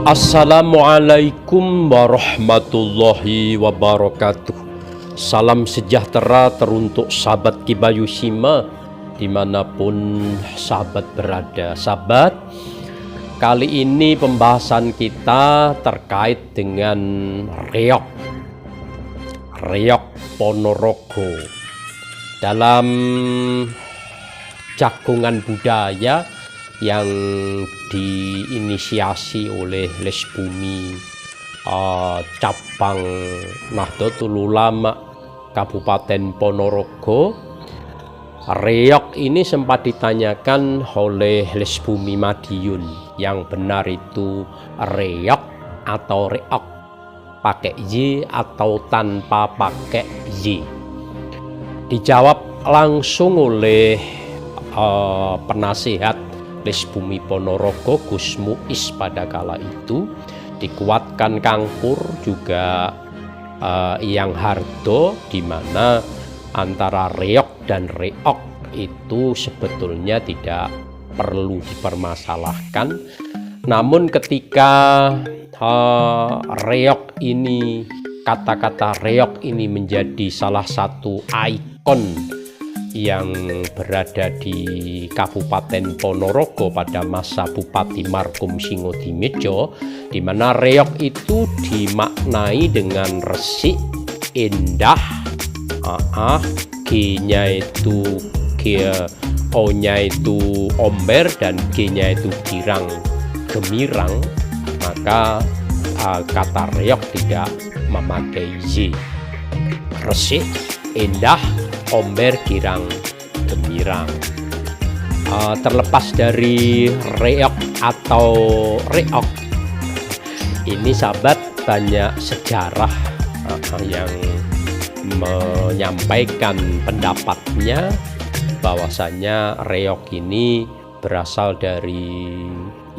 Assalamualaikum warahmatullahi wabarakatuh. Salam sejahtera teruntuk sahabat Kibayu Shima dimanapun sahabat berada. Sahabat, kali ini pembahasan kita terkait dengan reog Ponorogo. Dalam jagongan budaya yang diinisiasi oleh Lesbumi cabang Nahdlatul Ulama Kabupaten Ponorogo, reog ini sempat ditanyakan oleh Lesbumi Madiun, yang benar itu reog atau reog, pakai y atau tanpa pakai y. Dijawab langsung oleh penasihat Lesbumi Ponorogo Gus Muiz pada kala itu, dikuatkan Kang Pur juga Yang Hardo, di mana antara reog dan reog itu sebetulnya tidak perlu dipermasalahkan. Namun ketika reog ini, kata-kata reog ini menjadi salah satu ikon yang berada di Kabupaten Ponorogo pada masa Bupati Markum Singodimedjo, di mana reog itu dimaknai dengan resik, indah, G-nya itu O-nya itu omber dan G-nya itu girang, gemirang. Maka kata reog tidak memakai y. Resik, indah, omber, girang, gemirang. Terlepas dari reog atau reog, ini sahabat banyak sejarah yang menyampaikan pendapatnya bahwasanya reog ini berasal dari,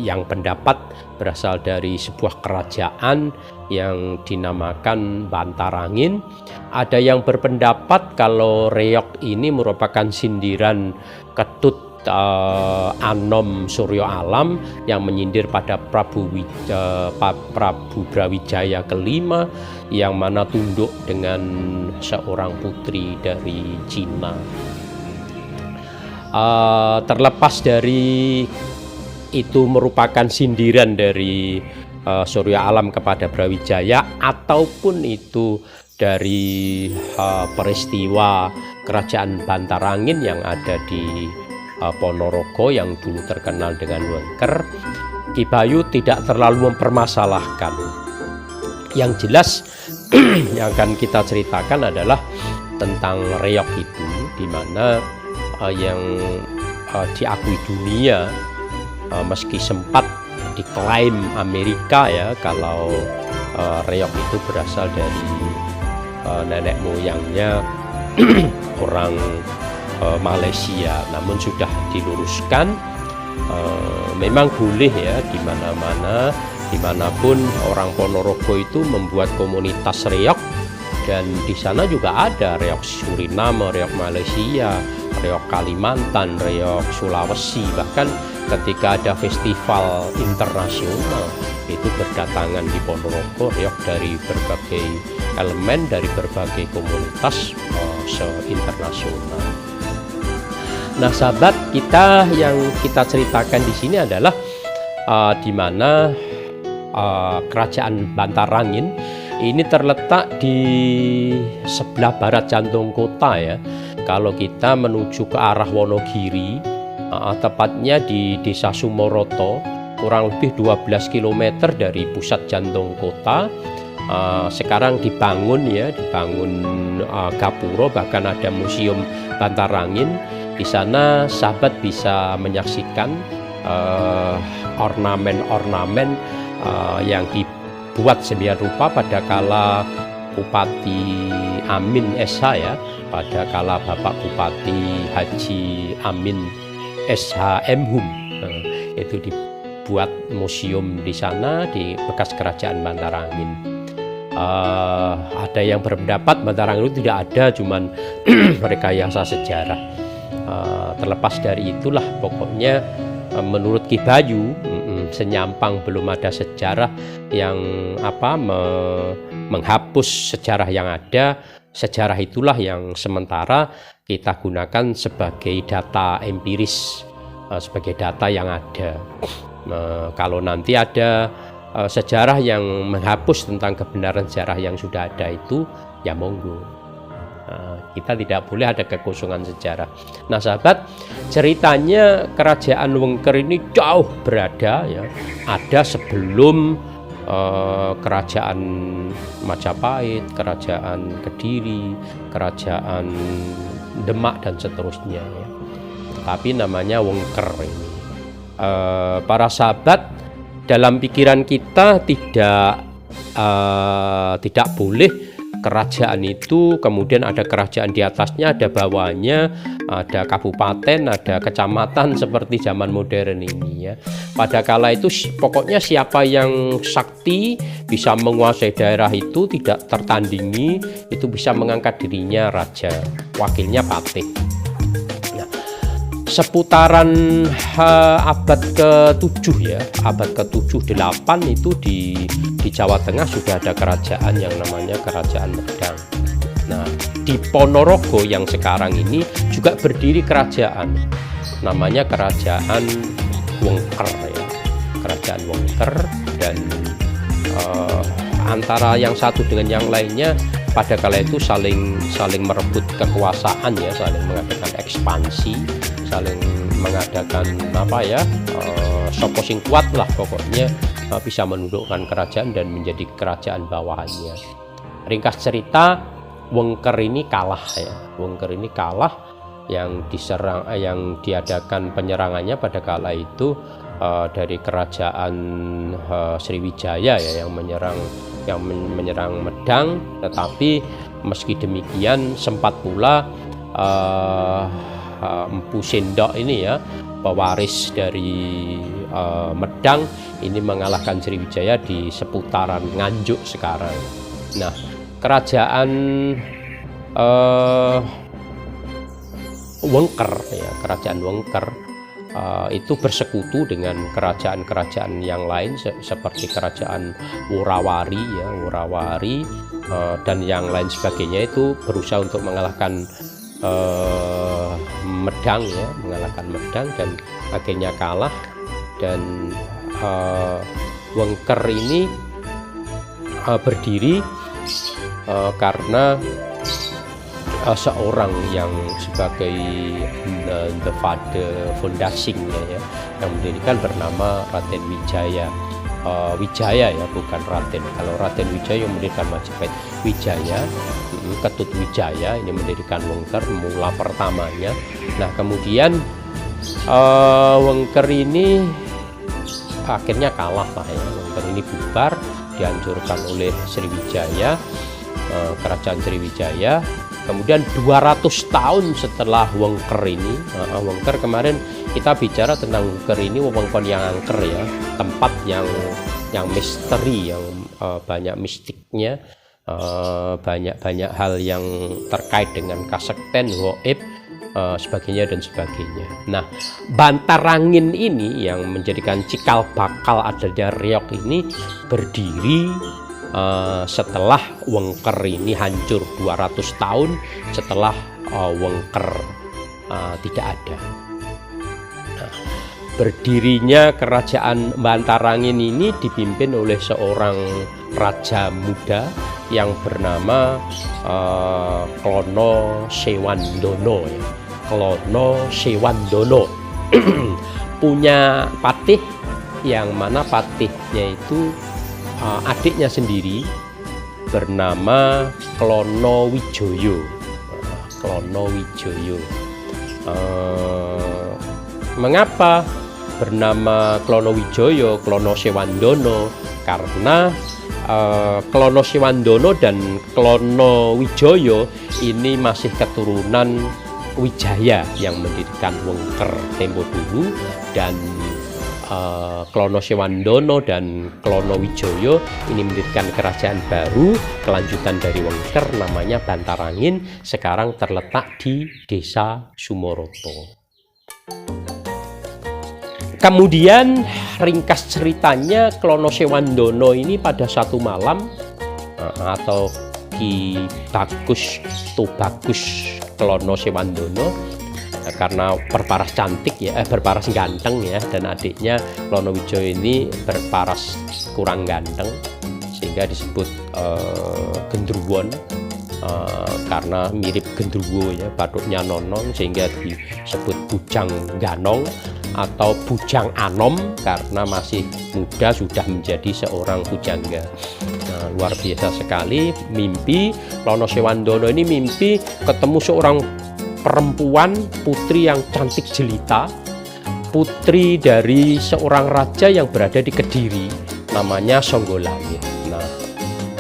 yang pendapat berasal dari sebuah kerajaan yang dinamakan Bantarangin. Ada yang berpendapat kalau reog ini merupakan sindiran Ketut Anom Suryo Alam yang menyindir pada Prabu Brawijaya kelima, yang mana tunduk dengan seorang putri dari Cina. Terlepas dari itu merupakan sindiran dari Suryo Alam kepada Brawijaya, ataupun itu dari peristiwa kerajaan Bantarangin yang ada di Ponorogo yang dulu terkenal dengan Wengker, Ki Bayu tidak terlalu mempermasalahkan. Yang jelas yang akan kita ceritakan adalah tentang reog itu, di mana yang diakui dunia, meski sempat diklaim Amerika ya kalau reog itu berasal dari nenek moyangnya orang Malaysia, namun sudah diluruskan. Memang boleh ya di mana-mana, dimanapun orang Ponorogo itu membuat komunitas reog, dan di sana juga ada reog Suriname, reog Malaysia, reog Kalimantan, reog Sulawesi. Bahkan ketika ada festival internasional itu berdatangan di Ponorogo reog dari berbagai elemen, dari berbagai komunitas se-internasional. Nah sahabat, kita yang kita ceritakan di sini adalah di mana kerajaan Bantarangin ini terletak di sebelah barat jantung kota ya. Kalau kita menuju ke arah Wonogiri, tepatnya di Desa Sumoroto, kurang lebih 12 km dari pusat jantung kota. Sekarang dibangun gapuro, bahkan ada museum Bantarangin. Di sana sahabat bisa menyaksikan ornamen-ornamen yang dibuat sedemikian rupa pada kala Bupati Amin SH ya, pada kala Bapak Bupati Haji Amin SH Mhum. Itu dibuat museum di sana, di bekas kerajaan Bantarangin. Ada yang berpendapat Bantarangin itu tidak ada, cuman rekayasa sejarah. Terlepas dari itulah, pokoknya menurut Ki Bayu senyampang, belum ada sejarah yang menghapus sejarah yang ada. Sejarah itulah yang sementara kita gunakan sebagai data empiris, sebagai data yang ada. Kalau nanti ada sejarah yang menghapus tentang kebenaran sejarah yang sudah ada itu, ya monggo. Kita tidak boleh ada kekosongan sejarah. Nah sahabat, ceritanya kerajaan Wengker ini jauh berada ya, ada sebelum kerajaan Majapahit, kerajaan Kediri, kerajaan Demak dan seterusnya ya. Tapi namanya Wengker ini. Para sahabat, dalam pikiran kita tidak boleh kerajaan itu kemudian ada kerajaan di atasnya, ada bawahnya, ada kabupaten, ada kecamatan seperti zaman modern ini ya. Pada kala itu pokoknya siapa yang sakti bisa menguasai daerah itu tidak tertandingi, itu bisa mengangkat dirinya raja, wakilnya patih. Nah, seputaran abad ke-7 ya, abad ke-7 8 itu di Jawa Tengah sudah ada kerajaan yang namanya Kerajaan Medang. Nah, di Ponorogo yang sekarang ini juga berdiri kerajaan, namanya Kerajaan Wengker ya, Kerajaan Wengker. Dan antara yang satu dengan yang lainnya pada kala itu saling merebut kekuasaan ya, saling mengadakan ekspansi, saling mengadakan sopo sing kuat lah pokoknya, bisa menundukkan kerajaan dan menjadi kerajaan bawahannya. Ringkas cerita, Wengker ini kalah ya. Wengker ini kalah, yang diadakan penyerangannya pada kala itu dari kerajaan Sriwijaya ya, yang menyerang Medang. Tetapi meski demikian sempat pula Empu Sendok ini ya, pewaris dari Medang ini mengalahkan Sriwijaya di seputaran Nganjuk sekarang. Nah, kerajaan Wengker ya, kerajaan Wengker itu bersekutu dengan kerajaan-kerajaan yang lain seperti kerajaan Worawari ya, Worawari dan yang lain sebagainya, itu berusaha untuk mengalahkan Medang ya, mengalahkan Medang dan akhirnya kalah. Dan Wengker ini berdiri karena seorang yang sebagai the father foundation ya, yang mendirikan bernama Raden Wijaya. Wijaya ya, bukan Raden. Kalau Raden Wijaya yang mendirikan Majapahit, Wijaya, Ketut Wijaya ini mendirikan Wengker mula pertamanya. Nah kemudian Wengker ini akhirnya kalah lah ya. Wengker ini bubar, dihancurkan oleh Sriwijaya, kerajaan Sriwijaya. Kemudian 200 tahun setelah Wengker ini, Wengker kemarin kita bicara tentang Wengker ini, wewengkon yang angker ya, tempat yang misteri, yang banyak mistiknya, banyak hal yang terkait dengan kasekten, goib, sebagainya dan sebagainya. Nah, Bantarangin ini yang menjadikan cikal bakal adanya reog ini berdiri setelah Wengker ini hancur 200 tahun setelah Wengker tidak ada. Nah, berdirinya kerajaan Bantarangin ini dipimpin oleh seorang raja muda yang bernama Klono Sewandono ya. Klono Sewandono punya patih, yang mana patihnya itu adiknya sendiri bernama Klono Wijoyo. Klono Wijoyo. Mengapa bernama Klono Wijoyo, Klono Sewandono? Karena Klono Sewandono dan Klono Wijoyo ini masih keturunan Wijaya yang mendirikan Wengker tempo dulu, dan Klono Sewandono dan Klono Wijoyo ini mendirikan kerajaan baru kelanjutan dari Wengker, namanya Bantarangin, sekarang terletak di Desa Sumoroto. Kemudian ringkas ceritanya, Klono Sewandana ini pada satu malam atau Ki Bagus Tubagus Klono Sewandana, karena berparas cantik ya, berparas ganteng ya, dan adiknya Klono Wijaya ini berparas kurang ganteng, sehingga disebut gendruwon, karena mirip gendruwo ya, batuknya nonong, sehingga disebut bujang ganong atau bujang anom karena masih muda sudah menjadi seorang pujangga. Nah, luar biasa sekali mimpi Klono Sewandana ini, mimpi ketemu seorang perempuan, putri yang cantik jelita, putri dari seorang raja yang berada di Kediri, namanya Songgolangit. Nah,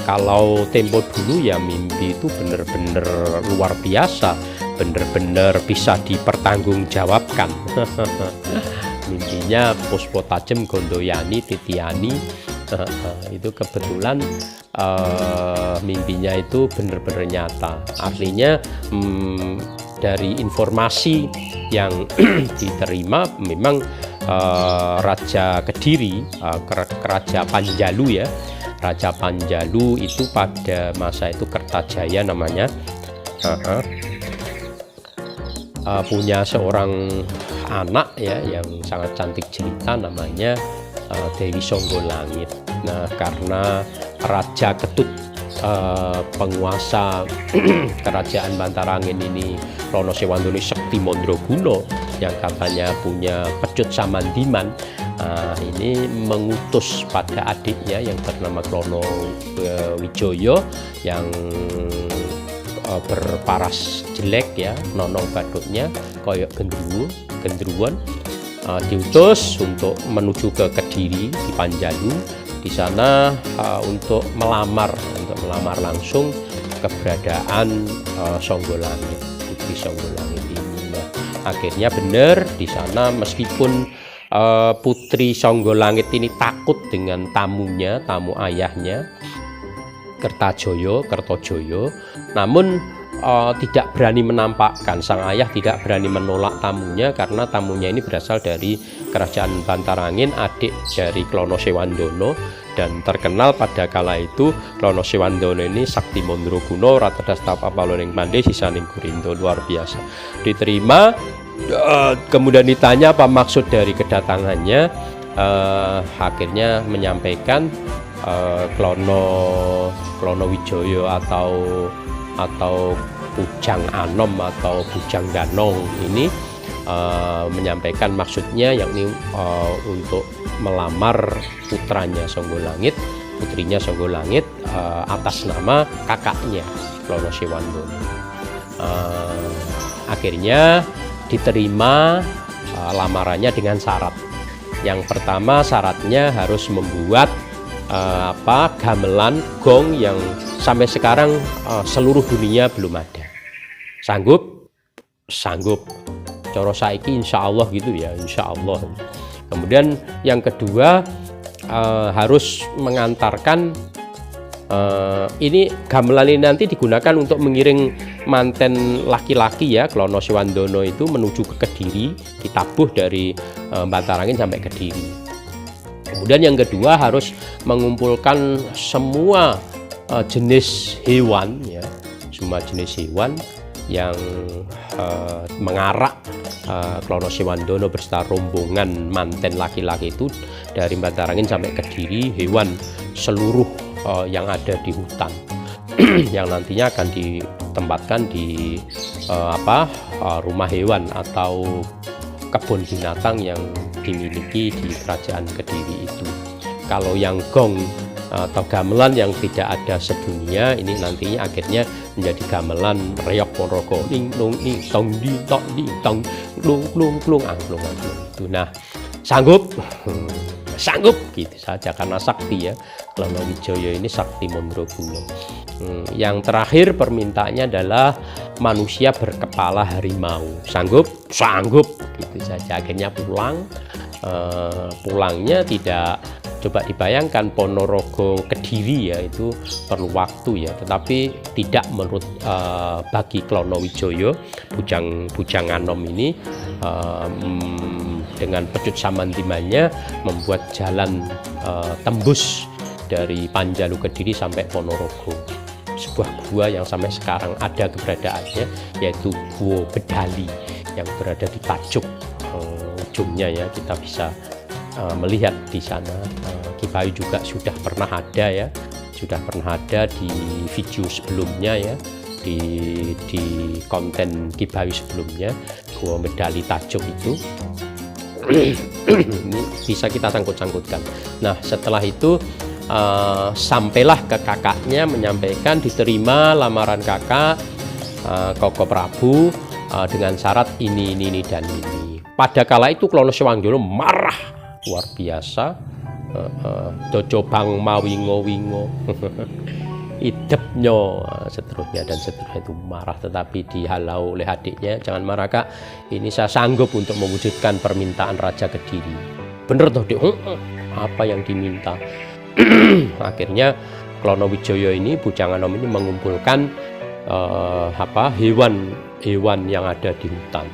kalau tempo dulu ya mimpi itu bener-bener luar biasa, bener-bener bisa dipertanggungjawabkan. Mimpinya Puspa Tajem Gondoyani Titiani, itu kebetulan mimpinya itu bener-bener nyata. Artinya dari informasi yang diterima memang Raja Kediri, Raja Panjalu ya, Raja Panjalu itu pada masa itu Kertajaya namanya, punya seorang anak ya yang sangat cantik jelita, namanya Dewi Songgolangit. Nah, karena Raja Ketut, penguasa kerajaan Bantarangin ini, Klono Sewandana Sekti Mandraguna yang katanya punya pecut Samandiman, ini mengutus pada adiknya yang bernama Klono Wijaya yang berparas jelek ya, nonong batuknya koyok gendruwon, diutus untuk menuju ke Kediri di Panjalu. Di sana untuk melamar langsung keberadaan Songgolangit, putri Songgolangit ini. Nah, akhirnya benar di sana, meskipun putri Songgolangit ini takut dengan tamu ayahnya Kertojoyo, namun tidak berani menampakkan, sang ayah tidak berani menolak tamunya karena tamunya ini berasal dari kerajaan Bantarangin, adik dari Klono Sewandana, dan terkenal pada kala itu Klono Sewandana ini Sakti Mandraguna, Rata Dastapa Paloning Pandai Sisaning Gurindo. Luar biasa diterima. Kemudian ditanya apa maksud dari kedatangannya, akhirnya menyampaikan Klono Wijaya atau Bujang Anom atau Bujang Ganong ini menyampaikan maksudnya, yakni untuk melamar putrinya Songgolangit atas nama kakaknya Klono Sewandana. Akhirnya diterima lamarannya dengan syarat. Yang pertama, syaratnya harus membuat gamelan gong yang sampai sekarang seluruh dunia belum ada. Sanggup. Coro saiki insya Allah gitu ya, insya Allah. Kemudian yang kedua, harus mengantarkan ini gamelan ini nanti digunakan untuk mengiring manten laki-laki ya, Klono Sewandana itu menuju ke Kediri, ditabuh dari Bantarangin sampai Kediri. Kemudian yang kedua, harus mengumpulkan semua jenis hewan ya, semua jenis hewan yang mengarak Klono Sewandana beserta rombongan manten laki-laki itu dari Bantarangin sampai Kediri, hewan seluruh yang ada di hutan yang nantinya akan ditempatkan di rumah hewan atau kebun binatang yang dimiliki di kerajaan Kediri itu. Kalau yang gong atau gamelan yang tidak ada sedunia ini nantinya akhirnya menjadi gamelan reok ponorogo, ing nung ing tong di tok di tong klung klung klung angklung itu. Nah, sanggup gitu saja karena sakti ya, Klono Wijaya ini Sakti Mandraguna. Yang terakhir permintaannya adalah manusia berkepala harimau. Sanggup gitu saja. Akhirnya pulangnya tidak, coba dibayangkan Ponorogo Kediri ya, itu perlu waktu ya, tetapi tidak menurut bagi Klono Wijaya Bujang Anom ini dengan pecut Samantimanya membuat jalan tembus dari Panjalu Kediri sampai Ponorogo. Sebuah gua yang sampai sekarang ada keberadaannya, yaitu Gua Bedali yang berada di tajuk ujungnya ya. Kita bisa melihat di sana. Ki Bayu juga sudah pernah ada ya, sudah pernah ada di video sebelumnya ya, di konten Ki Bayu sebelumnya, Gua Bedali tajuk itu. Ini bisa kita sangkut-sangkutkan. Nah setelah itu sampailah ke kakaknya menyampaikan diterima lamaran kakak Koko Prabu dengan syarat ini dan ini. Pada kala itu Klono Sewangdono marah luar biasa, dojo bang mawingo-wingo idepnya seterusnya dan seterusnya, itu marah, tetapi dihalau oleh adiknya, jangan marah kak, ini saya sanggup untuk mewujudkan permintaan Raja Kediri. Bener toh dek, apa yang diminta? Akhirnya Klono Wijaya ini, Bujang Anom ini mengumpulkan hewan yang ada di hutan.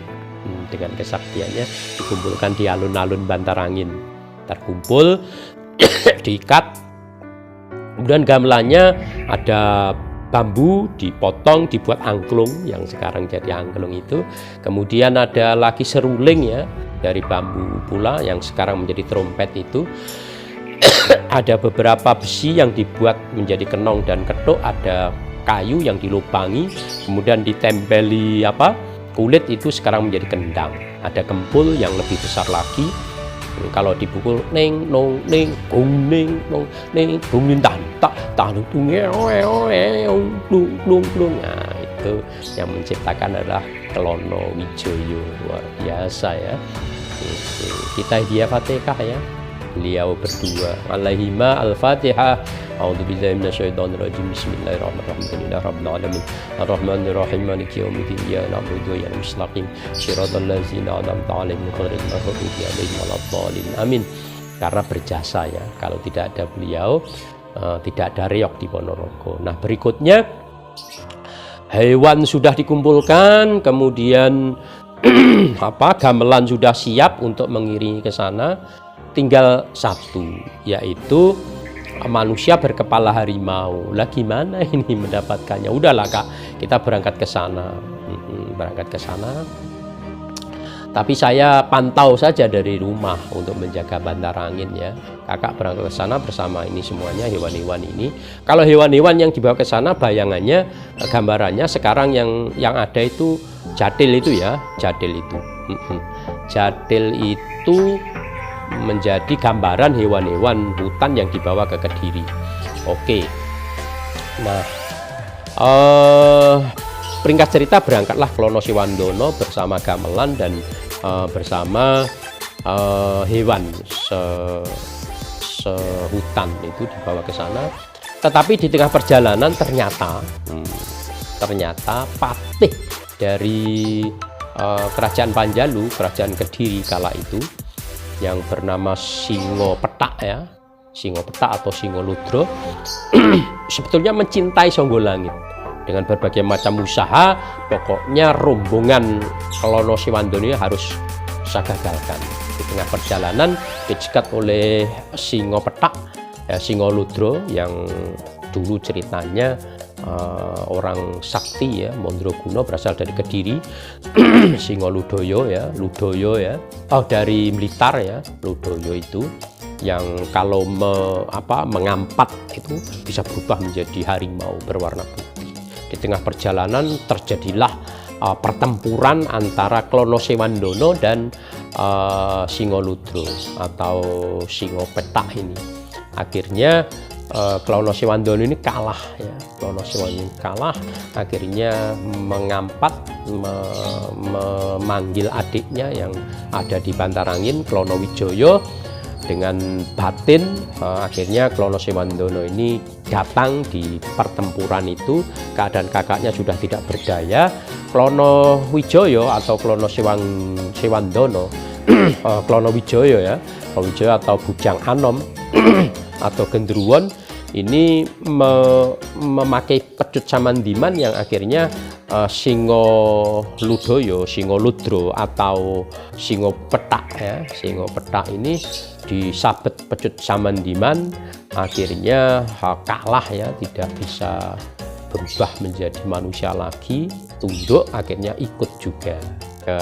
Dengan kesaktiannya dikumpulkan di alun-alun Bantarangin, terkumpul diikat, kemudian gamelannya ada bambu dipotong dibuat angklung yang sekarang jadi angklung itu, kemudian ada lagi seruling ya dari bambu pula yang sekarang menjadi trompet itu. Ada beberapa besi yang dibuat menjadi kenong dan ketuk, ada kayu yang dilubangi, kemudian ditempeli kulit itu sekarang menjadi kendang. Ada kempul yang lebih besar lagi, kalau dipukul neng nong neng gung neng nong neng gung tan tak tan tung dung. Nah itu yang menciptakan adalah Klono Wijaya, luar biasa ya. Kita hadiah Fatihah ya, beliau berdua. Alaihima al-Fatihah. A'udzubillahi minasyaitonirrajim. Bismillahirrahmanirrahim. Rabbil alamin. Arrahmanirrahim. Maliki yaumiddin. Iyyaka na'budu wa iyyaka nasta'in. Shiratal ladzina an'amta 'alaihim ghairil maghdubi 'alaihim waladdallin. Amin. Karena berjasa ya. Kalau tidak ada beliau, tidak ada reog di Ponorogo. Nah, berikutnya hewan sudah dikumpulkan, kemudian gamelan sudah siap untuk mengiringi ke sana. Tinggal satu, yaitu manusia berkepala harimau. Lah gimana ini mendapatkannya? Udahlah kak, kita berangkat ke sana. Tapi saya pantau saja dari rumah untuk menjaga Bantarangin ya. Kakak berangkat ke sana bersama ini semuanya, hewan-hewan ini. Kalau hewan-hewan yang dibawa ke sana, bayangannya, gambarannya sekarang yang ada itu jadil itu ya, jadil itu. Jadil itu menjadi gambaran hewan-hewan hutan yang dibawa ke Kediri. Oke. Nah, ringkas cerita berangkatlah Klono Sewangdono bersama gamelan dan bersama hewan sehutan itu dibawa ke sana. Tetapi di tengah perjalanan ternyata patih dari kerajaan Panjalu, kerajaan Kediri kala itu, yang bernama Singo Petak ya, Singo Petak atau Singo Ludro sebetulnya mencintai Songgolangit. Dengan berbagai macam usaha, pokoknya rombongan Klono Sewangdono harus saya gagalkan. Di tengah perjalanan dicegat oleh Singo Petak ya, Singo Ludro yang dulu ceritanya orang sakti ya, Mondroguno, berasal dari Kediri. Singo Ludoyo ya, dari Blitar ya, Ludoyo itu yang kalau mengampat itu bisa berubah menjadi harimau berwarna putih. Di tengah perjalanan terjadilah pertempuran antara Klono Sewangdono dan Singo Ludro atau Singo Petak ini. Akhirnya Klono Sewangdono ini kalah ya, Klono Sewangdono kalah, akhirnya mengampat, memanggil adiknya yang ada di Bantarangin, Klono Wijaya, dengan batin. Akhirnya Klono Sewangdono ini datang di pertempuran itu, keadaan kakaknya sudah tidak berdaya. Klono Wijaya atau Klono Sewangdono Klono Wijaya ya, Klono Wijaya atau Bujang Anom atau Gendruwon ini memakai pecut Samandiman yang akhirnya Singo Ludoyo, Singo Ludro atau Singo Petak ya. Singo Petak ini disabet pecut Samandiman, akhirnya kalah ya, tidak bisa berubah menjadi manusia lagi, tunduk, akhirnya ikut juga ke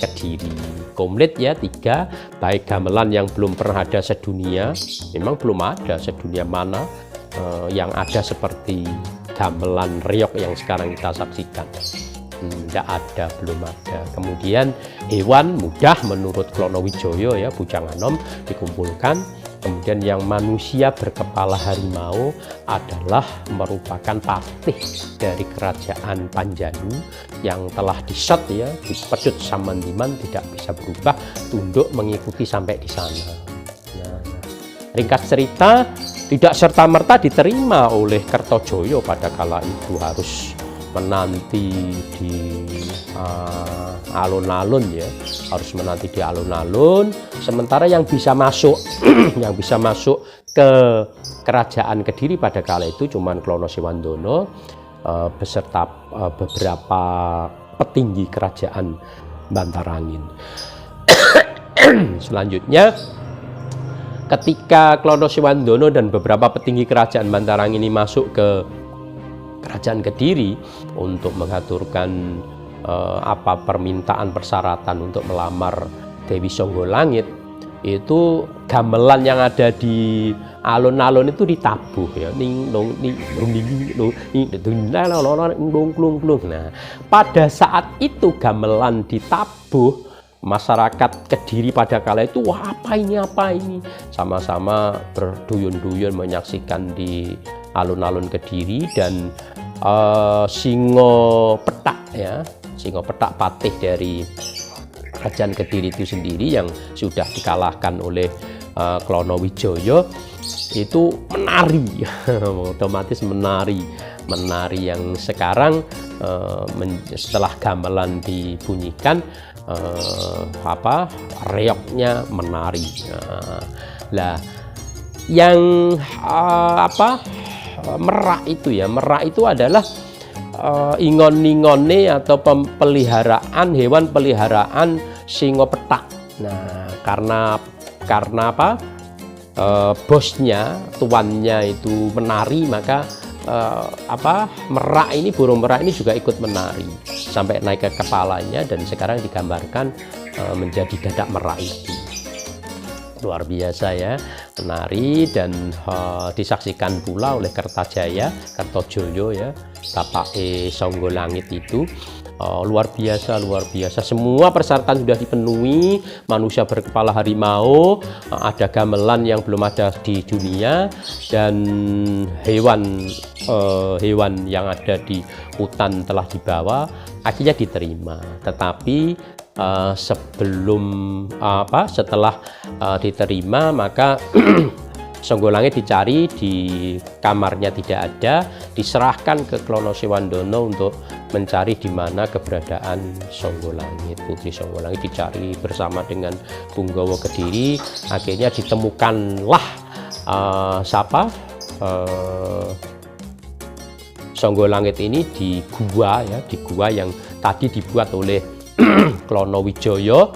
Kediri. Komplit ya 3, baik gamelan yang belum pernah ada sedunia, memang belum ada sedunia mana yang ada seperti gamelan reog yang sekarang kita saksikan. Tidak ada, belum ada. Kemudian hewan mudah menurut Klonowijoyo ya, Bujang Anom dikumpulkan. Kemudian yang manusia berkepala harimau adalah merupakan patih dari kerajaan Panjanu yang telah diset ya, dipedut Samandiman, tidak bisa berubah, tunduk mengikuti sampai di sana. Nah, ringkas cerita, tidak serta-merta diterima oleh Kertojoyo pada kala itu, harus menanti di alun-alun ya, harus menanti di alun-alun. Sementara yang bisa masuk yang bisa masuk ke kerajaan Kediri pada kala itu cuman Klono Sewandana beserta beberapa petinggi kerajaan Bantarangin. Selanjutnya, ketika Klono Sewandana dan beberapa petinggi kerajaan Bantarangin ini masuk ke kerajaan Kediri untuk mengaturkan permintaan persyaratan untuk melamar Dewi Songgolangit, itu gamelan yang ada di alun-alun itu ditabuh ya, nah pada saat itu gamelan ditabuh, masyarakat Kediri pada kala itu, wah apa ini, sama-sama berduyun-duyun menyaksikan di alun-alun Kediri. Dan Singo Petak ya, Singo Petak patih dari kerajaan Kediri itu sendiri yang sudah dikalahkan oleh Klonowijoyo, itu menari otomatis menari yang sekarang setelah gamelan dibunyikan reognya menari. Nah, yang merak itu ya, merak itu adalah ingon-ingone atau peliharaan, hewan peliharaan Singo Petak. Nah, karena bosnya, tuannya itu menari, maka merak ini, burung merak ini juga ikut menari sampai naik ke kepalanya, dan sekarang digambarkan menjadi dadak merak itu. Luar biasa ya, menari, dan disaksikan pula oleh Kertajaya, Kertojoyo ya, tapake Songgolangit itu. Luar biasa, semua persyaratan sudah dipenuhi, manusia berkepala harimau, ada gamelan yang belum ada di dunia, dan hewan yang ada di hutan telah dibawa, akhirnya diterima. Tetapi setelah diterima, maka Songgolangit dicari, di kamarnya tidak ada, diserahkan ke Klono Sewandana untuk mencari di mana keberadaan Songgolangit. Putri Songgolangit dicari bersama dengan Punggawa Kediri, akhirnya ditemukanlah Songgolangit ini di gua ya, di gua yang tadi dibuat oleh Klonowijoyo,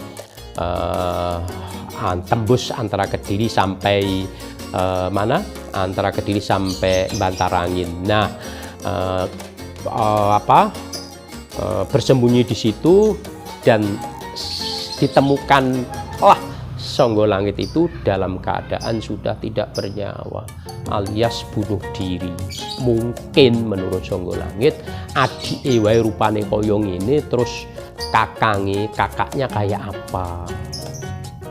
tembus antara Kediri sampai antara Kediri sampai Bantarangin. Nah, bersembunyi di situ, dan ditemukanlah Songgolangit itu dalam keadaan sudah tidak bernyawa, alias bunuh diri. Mungkin menurut Songgolangit, adike wae rupane kaya ngene, terus kakaknya kayak apa?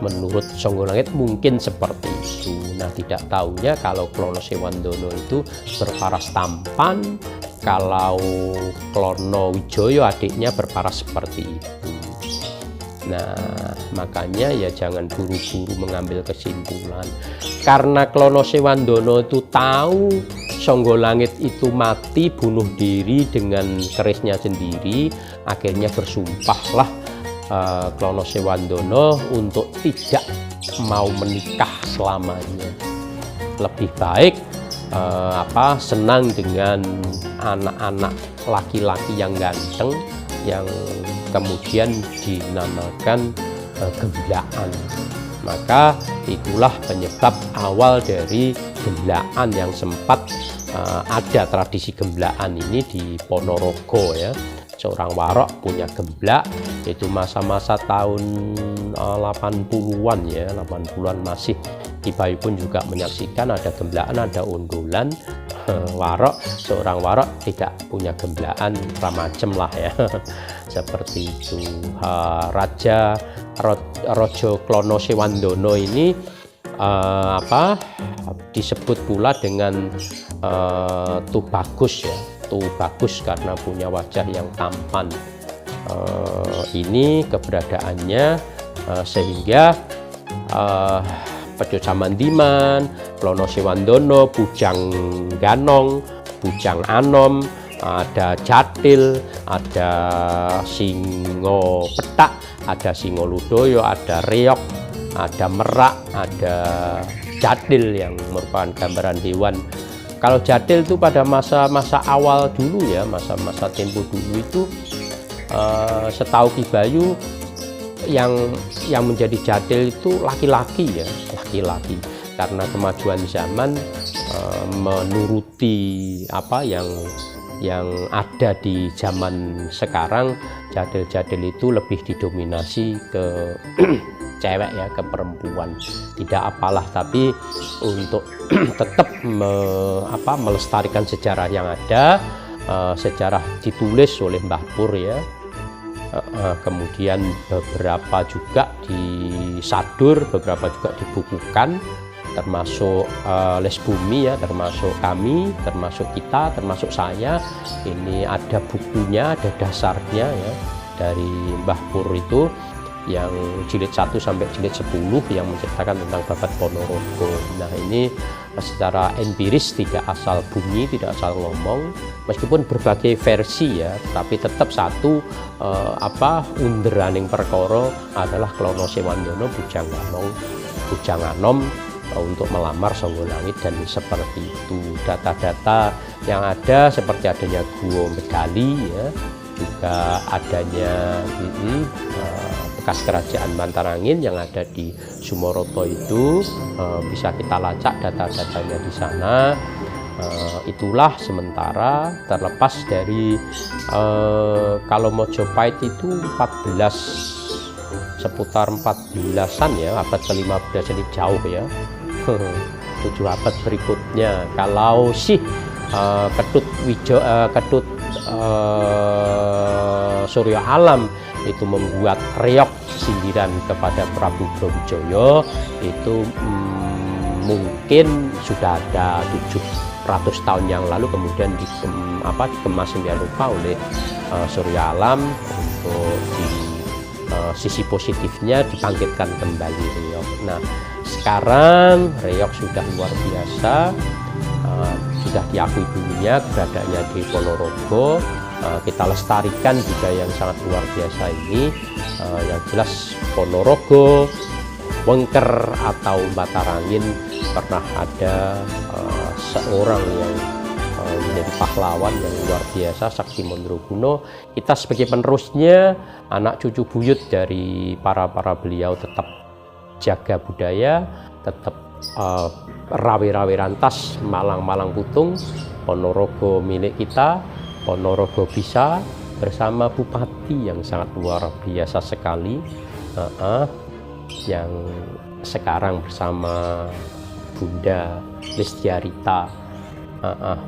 Menurut Songgolangit mungkin seperti itu. Nah, tidak tahunya kalau Klono Sewandana itu berparas tampan, kalau Klonowijoyo adiknya berparas seperti itu. Nah, makanya ya jangan buru-buru mengambil kesimpulan. Karena Klono Sewandana itu tahu Songgolangit itu mati bunuh diri dengan kerisnya sendiri, akhirnya bersumpahlah Klono Sewandana untuk tidak mau menikah selamanya. Lebih baik senang dengan anak-anak laki-laki yang ganteng yang kemudian dinamakan gemblaan. Maka itulah penyebab awal dari gemblaan yang sempat ada tradisi gemblaan ini di Ponorogo ya. Seorang warok punya gemblak, itu masa-masa tahun 80-an ya, 80-an masih Kibayu pun juga menyaksikan ada gemblaan, ada undulan. Seorang warok tidak punya gemblaan, ramacem lah ya. Seperti itu. Raja Rojo Klono Sewandono ini disebut pula dengan Tubagus ya. Bagus karena punya wajah yang tampan. Ini keberadaannya sehingga Pejo Samandiman, Klono Sewandono, Bujang Ganong, Bujang Anom, ada Jatil, ada Singo Petak, ada Singo Ludoyo, ada Reok, ada Merak, ada Jatil yang merupakan gambaran hewan. Kalau Jatil itu pada masa-masa awal dulu ya, masa-masa tempo dulu itu setahu Kibayu yang menjadi Jatil itu laki-laki ya, laki-laki. Karena kemajuan zaman menuruti apa yang ada di zaman sekarang, Jatil-Jatil itu lebih didominasi ke cewek ya, ke perempuan. Tidak apalah, tapi untuk tetap melestarikan sejarah yang ada, sejarah ditulis oleh Mbah Pur ya, kemudian beberapa juga disadur, beberapa juga dibukukan, termasuk Les Bumi ya, termasuk kami, termasuk kita, termasuk saya. Ini ada bukunya, ada dasarnya ya, dari Mbah Pur itu yang jilid 1 sampai jilid 10 yang menceritakan tentang Babat Ponorogo. Nah, ini secara empiris, tidak asal bunyi, tidak asal ngomong, meskipun berbagai versi ya, tapi tetap satu underaning perkara adalah Klono Sewandono Bujang Ganong, Bujang Anom untuk melamar Sangga Langit. Dan seperti itu data-data yang ada, seperti adanya Guo Medali ya, juga adanya bekas kerajaan Bantarangin yang ada di Sumoroto itu, bisa kita lacak data-datanya di sana. Itulah sementara, terlepas dari kalau Mojopahit itu 14, seputar 14-an ya, abad ke-15 ini jauh ya. 7 abad berikutnya. Kalau Ketut Surya Alam itu membuat reok sindiran kepada Prabu Brawijaya, itu mungkin sudah ada 700 tahun yang lalu, kemudian dikemas sedemikian rupa oleh Surya Alam untuk di sisi positifnya dibangkitkan kembali reok. Nah, sekarang reok sudah luar biasa, sudah diakui dunia keberadaannya di Ponorogo. Kita lestarikan budaya yang sangat luar biasa ini. Yang jelas Ponorogo, Wengker atau Bantarangin pernah ada seorang yang menjadi pahlawan yang luar biasa, Sakti Mandraguna. Kita sebagai penerusnya, anak cucu buyut dari para beliau, tetap jaga budaya, tetap rawi-rawi rantas, malang-malang putung. Ponorogo milik kita, Ponorogo bisa, bersama Bupati yang sangat luar biasa sekali, yang sekarang bersama Bunda Listiarita,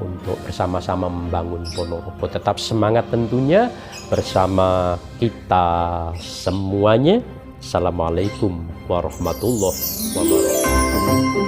untuk bersama-sama membangun Ponorogo. Tetap semangat tentunya bersama kita semuanya. Assalamualaikum warahmatullahi wabarakatuh.